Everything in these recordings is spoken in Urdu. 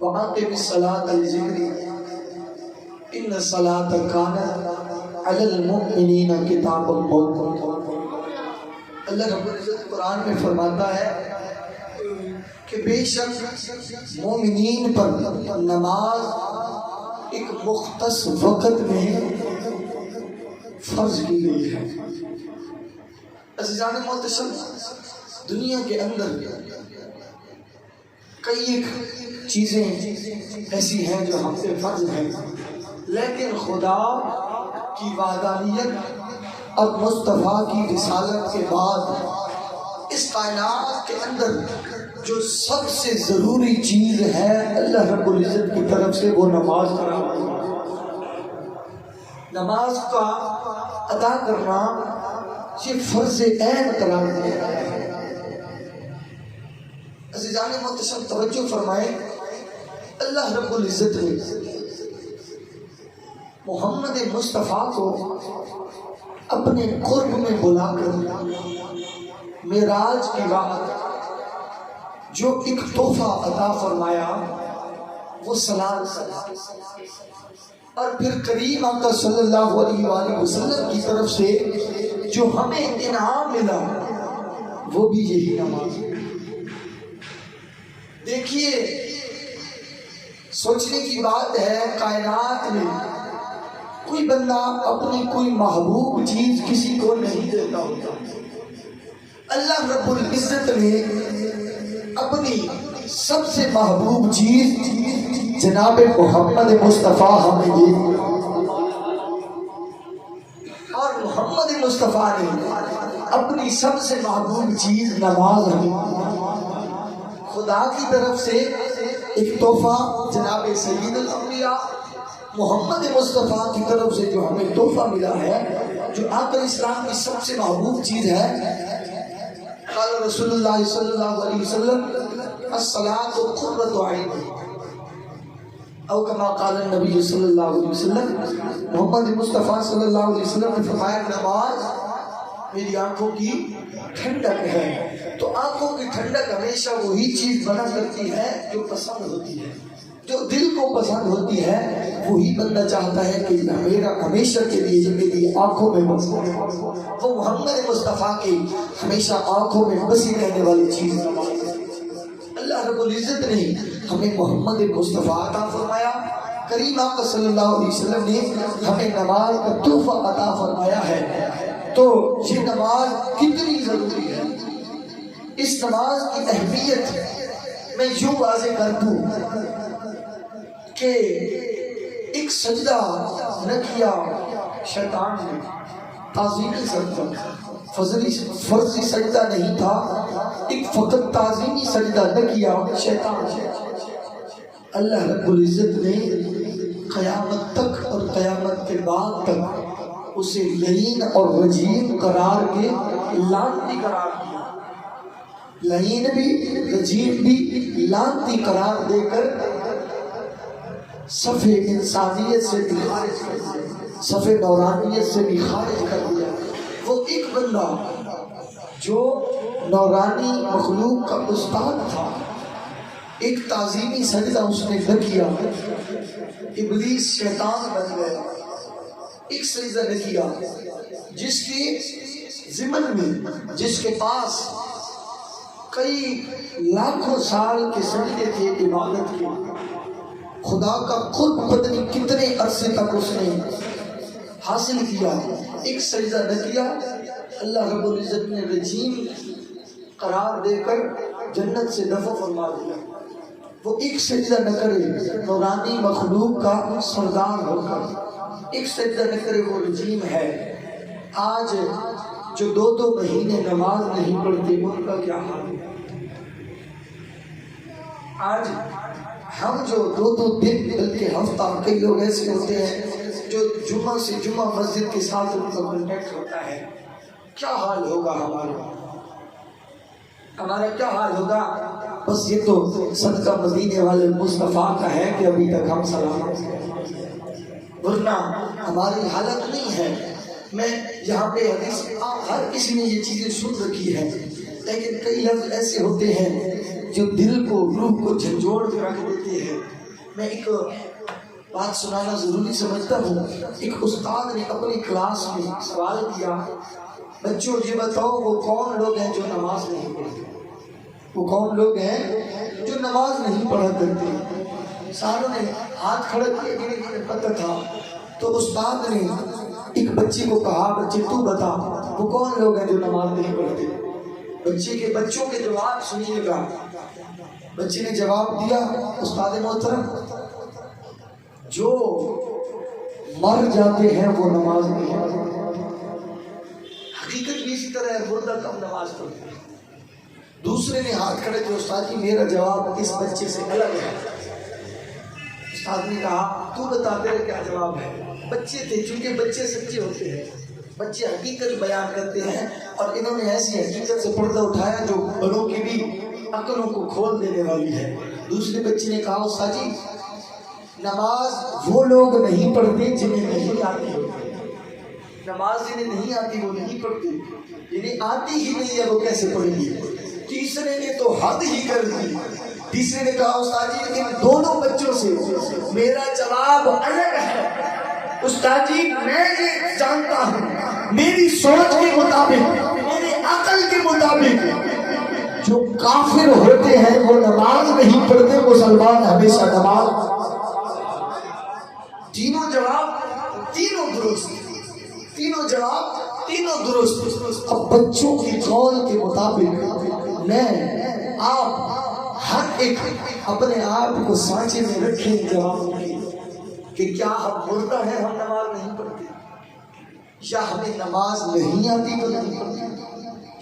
وَأَقِمِ الصَّلَاةَ لِذِكْرِي إِنَّ الصَّلَاةَ كَانَتْ عَلَى الْمُؤْمِنِينَ كِتَابًا مَوْقُوتًا۔ اللہ رب العزت قرآن میں فرماتا ہے کہ بے شک مومنین پر نماز ایک مختص وقت میں فرض کی گئی ہے۔ عزیزان محتشم، دنیا کے اندر کئی ایک چیزیں ایسی ہیں جو ہم پہ فرض ہیں، لیکن خدا کی وحدانیت اور مصطفیٰ کی رسالت کے بعد اس کائنات کے اندر جو سب سے ضروری چیز ہے اللہ رب العزت کی طرف سے وہ نماز قرار دی۔ نماز کا ادا کرنا یہ فرض عین قرار دیا ہے۔ عزیزان محتشم توجہ فرمائیں، اللہ رب العزت نے محمد مصطفیٰ کو اپنے قرب میں بلا کر معراج کی رات جو ایک تحفہ عطا فرمایا وہ سلام، اور پھر کریم آقا صلی اللہ علیہ وآلہ وسلم کی طرف سے جو ہمیں انعام ملا وہ بھی یہی نماز۔ دیکھیے، سوچنے کی بات ہے، کائنات میں کوئی بندہ اپنی کوئی محبوب چیز کسی کو نہیں دیتا ہوتا۔ اللہ رب العزت نے اپنی سب سے محبوب چیز جناب محمد مصطفیٰ ہمیں دی، اور محمد مصطفیٰ نے اپنی سب سے محبوب چیز نماز ہمیں دی۔ خدا کی طرف سے ایک تحفہ جناب سید الانبیاء محمد مصطفیٰ کی طرف سے جو ہمیں تحفہ ملا ہے، جو آقا اسلام کی سب سے محبوب چیز ہے۔ قال رسول اللہ صلی اللہ علیہ وسلم الصلاۃ قرۃ عین، او کما قال النبی صلی اللہ علیہ وسلم، محمد مصطفیٰ صلی اللہ علیہ وسلم نے فرمایا نماز میری آنکھوں کی ٹھنڈک ہے۔ تو آنکھوں کی ٹھنڈک ہمیشہ وہی چیز بنا کرتی ہے جو پسند ہوتی ہے، جو دل کو پسند ہوتی ہے، وہی بندہ چاہتا ہے کہ میرا ہمیشہ کے لیے جو میری آنکھوں میں بس وہ محمد مصطفیٰ کی ہمیشہ آنکھوں میں بسی رہنے والی چیز نماز ہے۔ اللہ رب العزت نے ہمیں محمد مصطفیٰ عطا فرمایا، کریم آقا صلی اللہ علیہ وسلم نے ہمیں نماز کا تحفہ عطا فرمایا ہے۔ تو یہ نماز کتنی ضروری ہے، اس نماز کی اہمیت میں یوں واضح کر دوں کہ ایک سجدہ نہ کیا شیطان نے، تعظیمی سجدہ، فرضی سجدہ نہیں تھا، ایک فقط تعظیمی سجدہ نہ کیا شیطان نے۔ اللہ رب العزت نے قیامت تک اور قیامت کے بعد تک اسے لعین اور رجیم قرار کے لعنتی قرار دیا، لعین بھی رجیم بھی لعنتی قرار دے کر صف انسانیت سے بھی خارج کر دیا، صف نورانیت سے بھی خارج کر دیا۔ وہ ایک بندہ جو نورانی مخلوق کا استاد تھا، ایک تعظیمی سجدہ اس نے نہ کیا، ابلیس شیطان بن گیا، ایک سجدہ نہ کیا، جس کی ضمن میں، جس کے پاس کئی لاکھوں سال کے سجدے تھے عبادت کے، خدا کا خود پتنی کتنے عرصے تک اس نے حاصل کیا، ایک سجدہ نہ کیا، اللہ رب العزت نے رجیم قرار دے کر جنت سے دفع فرما دیا۔ وہ ایک سجدہ نہ کرے نورانی مخلوق کا سردار ہو کر، ایک سجدہ نہ کرے وہ رجیم ہے۔ آج جو 2 مہینے نماز نہیں پڑھتے ان کا کیا حال ہے؟ آج ہم جو 2 دن بلکہ ہفتہ، کئی لوگ ایسے ہوتے ہیں جو جمعہ سے جمعہ مسجد کے ساتھ ان کا کنٹیکٹ ہوتا ہے، کیا حال ہوگا ہمارا کیا حال ہوگا؟ بس یہ تو صدقہ مدینے والے مصطفیٰ کا ہے کہ ابھی تک ہم سلامت ہیں، ورنہ ہماری حالت نہیں ہے۔ میں یہاں پہ حدیث ہر کسی نے یہ چیزیں سن رکھی ہے، لیکن کئی لفظ ایسے ہوتے ہیں جو دل کو روح کو جھنجھوڑ کے رکھ دیتے ہیں. میں ایک بات سنانا ضروری سمجھتا ہوں. ایک استاد نے اپنی کلاس میں سوال کیا, بچوں یہ بتاؤ وہ کون لوگ ہیں جو نماز نہیں پڑھتے؟ وہ کون لوگ ہیں جو نماز نہیں پڑھا کرتے؟ ساروں نے ہاتھ کھڑا کیا, جنہیں پتہ تھا. تو استاد نے ایک بچے کو کہا, بچے تو بتا وہ کون لوگ ہیں جو نماز نہیں پڑھتے؟ بچوں کے جواب سنیے گا. بچے نے جواب دیا, استاد محترم جو مر جاتے ہیں وہ نماز نہیں پڑھتے. حقیقت بھی اسی طرح ہے, مردہ کم نماز پڑھتے ہیں. دوسرے نے ہاتھ کھڑے کیا, استاد جی میرا جواب اس بچے سے الگ ہے. استاد نے کہا تو بتا تیرا کیا جواب ہے. بچے تھے, چونکہ بچے سچے ہوتے ہیں, بچے حقیقت بیان کرتے ہیں, اور انہوں نے ایسی حقیقت سے پردہ اٹھایا جو بڑوں کی بھی عقلوں کو کھول دینے والی ہے. دوسرے بچے نے کہا استاد جی نماز وہ لوگ نہیں پڑھتے جنہیں نہیں آتی ہوتی. نماز جنہیں نہیں آتی وہ نہیں پڑھتے, جنہیں آتی ہی نہیں ہے وہ کیسے پڑھیں گے؟ تیسرے نے تو حد ہی کر دی. تیسرے نے کہا استاد جی ان دونوں بچوں سے میرا جواب الگ ہے. استاد جی میں یہ جانتا ہوں میری سوچ کے مطابق, میرے عقل کے مطابق جو کافر ہوتے ہیں وہ نماز نہیں پڑھتے, مسلمان ہمیشہ نماز. تینوں جواب تینوں درست, تینوں جواب تینوں درست. اب بچوں کی قول کے مطابق میں آپ ہر ایک اپنے آپ کو سانچے میں رکھیں جواب کہ کیا ہم مردہ ہیں, ہم نماز نہیں پڑھتے, یا ہمیں نماز نہیں آتی تو نہیں پڑھتے,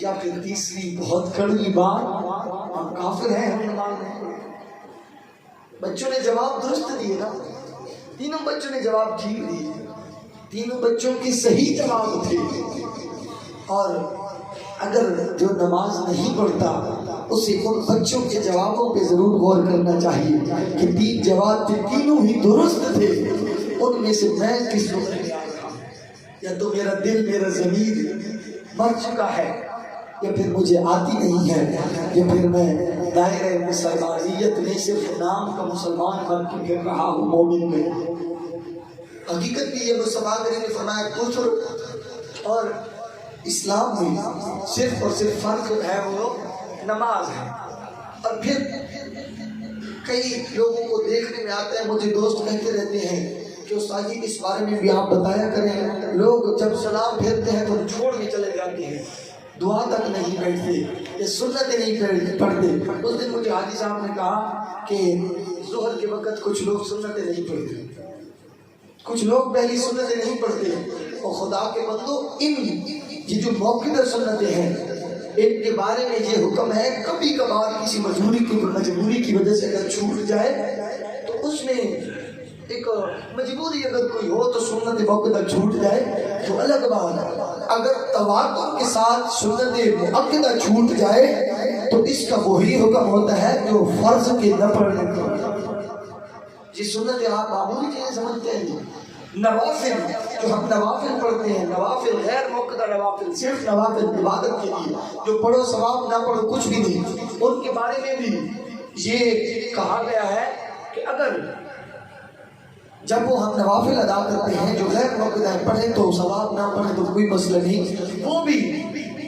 یا پھر تیسری بہت کڑوی بات ہم کافر ہیں, ہم نماز نہیں پڑھتے. بچوں نے جواب درست دیے نا, تینوں بچوں نے جواب ٹھیک دیے, تینوں بچوں کی صحیح جواب تھے. اور اگر جو نماز نہیں پڑھتا اسے ان بچوں کے جوابوں پہ ضرور غور کرنا چاہیے کہ تین جواب تھے, تینوں ہی درست تھے. ان میں سے میں کس کو یا تو میرا دل میرا ضمیر مر چکا ہے, یا پھر مجھے آتی نہیں ہے, یا پھر میں دائرہ مسلمانیت میں صرف نام کا مسلمان بن کے پھر رہا ہوں مومن میں. حقیقت بھی یہ مسلمان نے فرمایا کفر اور اسلام میں صرف اور صرف فرق ہے وہ نماز ہے. اور پھر کئی لوگوں کو دیکھنے میں آتا ہے, مجھے دوست کہتے رہتے ہیں کہ استاد جی اس بارے میں بھی آپ بتایا کریں, لوگ جب سلام پھیرتے ہیں تو چھوڑ کے چلے جاتے ہیں, دعا تک نہیں بیٹھتے, یہ سنتیں نہیں پڑھتے. اس دن مجھے حاجی صاحب نے کہا کہ ظہر کے وقت کچھ لوگ سنتیں نہیں پڑھتے, کچھ لوگ پہلی سنتیں نہیں پڑھتے. اور خدا کے بندو یہ جو موقع سنتیں ہیں ان کے بارے میں یہ حکم ہے, کبھی کبھار کسی مجبوری کی وجہ سے اگر چھوٹ جائے تو اس میں ایک مجبوری اگر کوئی ہو تو سنت موقع چھوٹ جائے تو الگ بات. اگر تواتر کے ساتھ سنت موقع چھوٹ جائے تو اس کا وہی حکم ہوتا ہے جو فرض کے نہ پڑھنے کا. جس سنت آپ معمولی چیزیں سمجھتے ہیں, نوافل جو ہم نوافل پڑھتے ہیں, نوافل غیر موقع نوافل, صرف نوافل عبادت کے لیے جو پڑھو ثواب نہ پڑھو کچھ بھی نہیں, ان کے بارے میں بھی یہ کہا گیا ہے کہ اگر جب وہ ہم نوافل ادا کرتے ہیں جو غیر موقع پڑھیں تو ثواب نہ پڑھیں تو کوئی مسئلہ نہیں. وہ بھی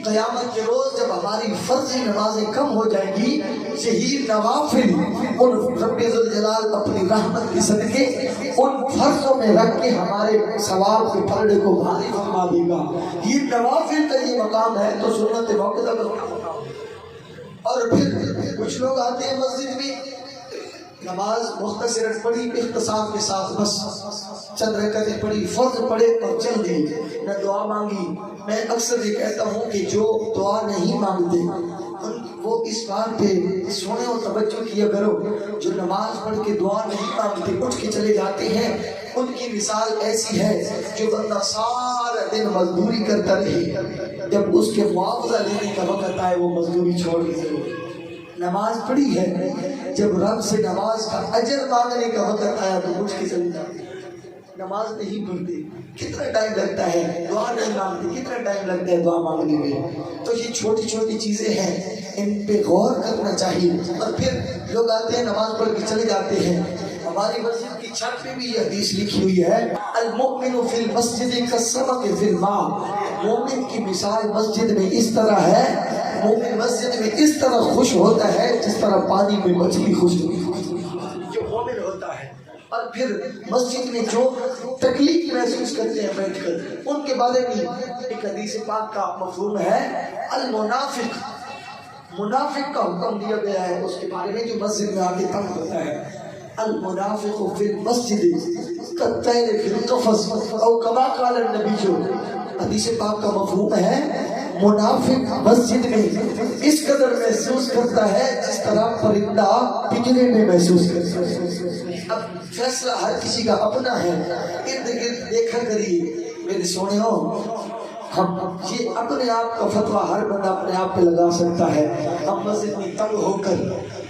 قیامت کے روز جب ہماری فرضی نمازیں کم ہو جائیں گی, یہی نوافل ان رب ذوالجلال اپنی رحمت کے صدقے ان فرضوں میں رکھ کے ہمارے ثواب کے پلڑے کو بھاری فرما دے گا. یہ نوافل کا یہ مقام ہے تو سنت موقع کا مقام. اور پھر کچھ لوگ آتے ہیں مسجد میں, نماز مختصر پڑھی اختصار کے ساتھ, بس چند رکعتیں پڑھی, فرض پڑھے اور چل دی, نہ دعا مانگی. میں اکثر یہ کہتا ہوں کہ جو دعا نہیں مانگتے وہ اس بات پہ سونے اور توجہ کیا کرو, جو نماز پڑھ کے دعا نہیں مانگتے اٹھ کے چلے جاتے ہیں, ان کی مثال ایسی ہے جو بندہ سارا دن مزدوری کرتا رہے, جب اس کے معاوضہ لینے کا وقت آئے وہ مزدوری چھوڑ دے. نماز پڑھی ہے, جب رب سے نماز کا اجر مانگنے کا وقت آیا تو اٹھ کے چلے جاتے. نماز نہیں پڑھتے، کتنا ٹائم لگتا ہے دعا نہیں مانگتے، کتنا ٹائم لگتا ہے دعا مانگنے میں. تو یہ چھوٹی چھوٹی چیزیں ہیں، ان پہ غور کرنا چاہیے. اور پھر لوگ آتے ہیں نماز پڑھ کے چلے جاتے ہیں. ہماری مسجد کی چھت پہ بھی یہ حدیث لکھی ہوئی ہے، المؤمن فی المسجد کالسمک فی الماء. مومن کی مثال مسجد میں اس طرح ہے، مومن مسجد میں اس طرح خوش ہوتا ہے جس طرح پانی میں مچھلی خوش ہوتی ہے، جو مومن ہوتا ہے. اور پھر مسجد میں جو تکلیف محسوس کرتے ہیں بیٹھ کر، ان کے بارے میں ایک حدیث پاک کا مفہوم ہے المنافق. منافق کا حکم دیا گیا ہے اس کے بارے میں جو مسجد میں آگے تنگ ہوتا ہے. المنافق فی المسجد کالطیر فی القفص او کما قال النبی. حدیث پاک کا مفہوم ہے منافق مسجد میں اس قدر محسوس کرتا ہے جس طرح پرندہ پنجرے میں محسوس کرتا ہے. اب فیصلہ ہر کسی کا اپنا ہے. ارد گرد دیکھا کریے میرے سونے ہو، ہم یہ اپنے آپ کا فتویٰ ہر بندہ اپنے آپ پہ لگا سکتا ہے. ہم مسجد میں تنگ ہو کر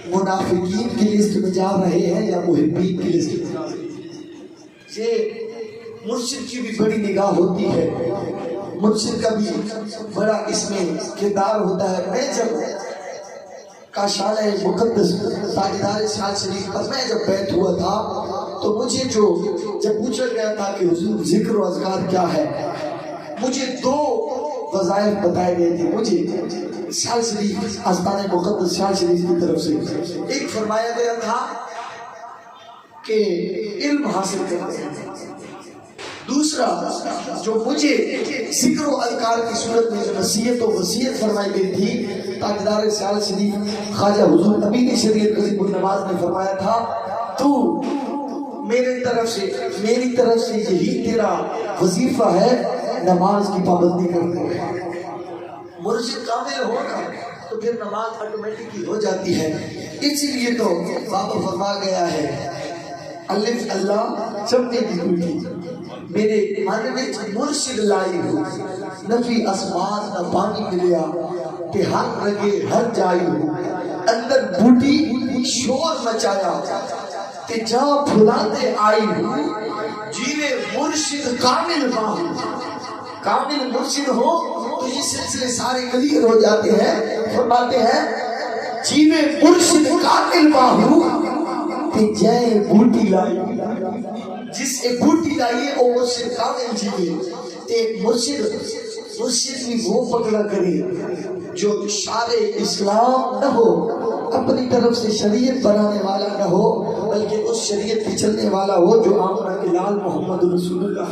منافقین کی لسٹ میں جا رہے ہیں یا محبین کی لسٹ میں جا رہے ہیں. یہ مرشد کی بھی بڑی نگاہ ہوتی ہے، مرشد کا بھی بڑا اس میں کردار ہوتا ہے. میں جب کاشالہ مقدس تاجدار سال شریف پر میں جب بیٹھ ہوا تھا تو مجھے جب پوچھا گیا تھا کہ حضور ذکر و اذکار کیا ہے، مجھے 2 وظائف بتائے گئے تھے. مجھے سال شریف آستان مقدس سال شریف کی طرف سے ایک فرمایا گیا تھا کہ علم حاصل کرنا، دوسرا جو مجھے ذکر و اذکار کی صورت میں جو نصیحت و وصیت فرمائی گئی تھی، تاجدار سال شریف خواجہ حضور امین شریعت قریب النواز نے فرمایا تھا، تو میری طرف سے یہی تیرا وظیفہ ہے، نماز کی پابندی کرنا. مرشد کامل ہوگا تو پھر نماز آٹومیٹکلی ہو جاتی ہے. اسی لیے تو بابا فرما گیا ہے الف اللہ چمنے کی کلکی میرے من وچ مرشد لائی ہو، نفی اسمان نہ پانی ملیا تے ہر رگے ہر جائی ہو. اندر بوٹی شور مچایا تے جہاں پھلاتے آئی ہو. جیوے مرشد کامل باہو، کامل مرشد ہو تو یہ سلسلے سارے کلیئر ہو جاتے ہیں. فرماتے ہیں جیوے مرشد کامل باہو تے جائے بوٹی لائی، جس ایک بوٹی لائیے وہ مرشد کامل جیوے. ایک مرشد بھی وہ پکڑا کرے جو شارع اسلام نہ ہو، اپنی طرف سے شریعت بنانے والا نہ ہو، بلکہ اس شریعت پہ چلنے والا ہو جو آمنہ کے لال محمد رسول اللہ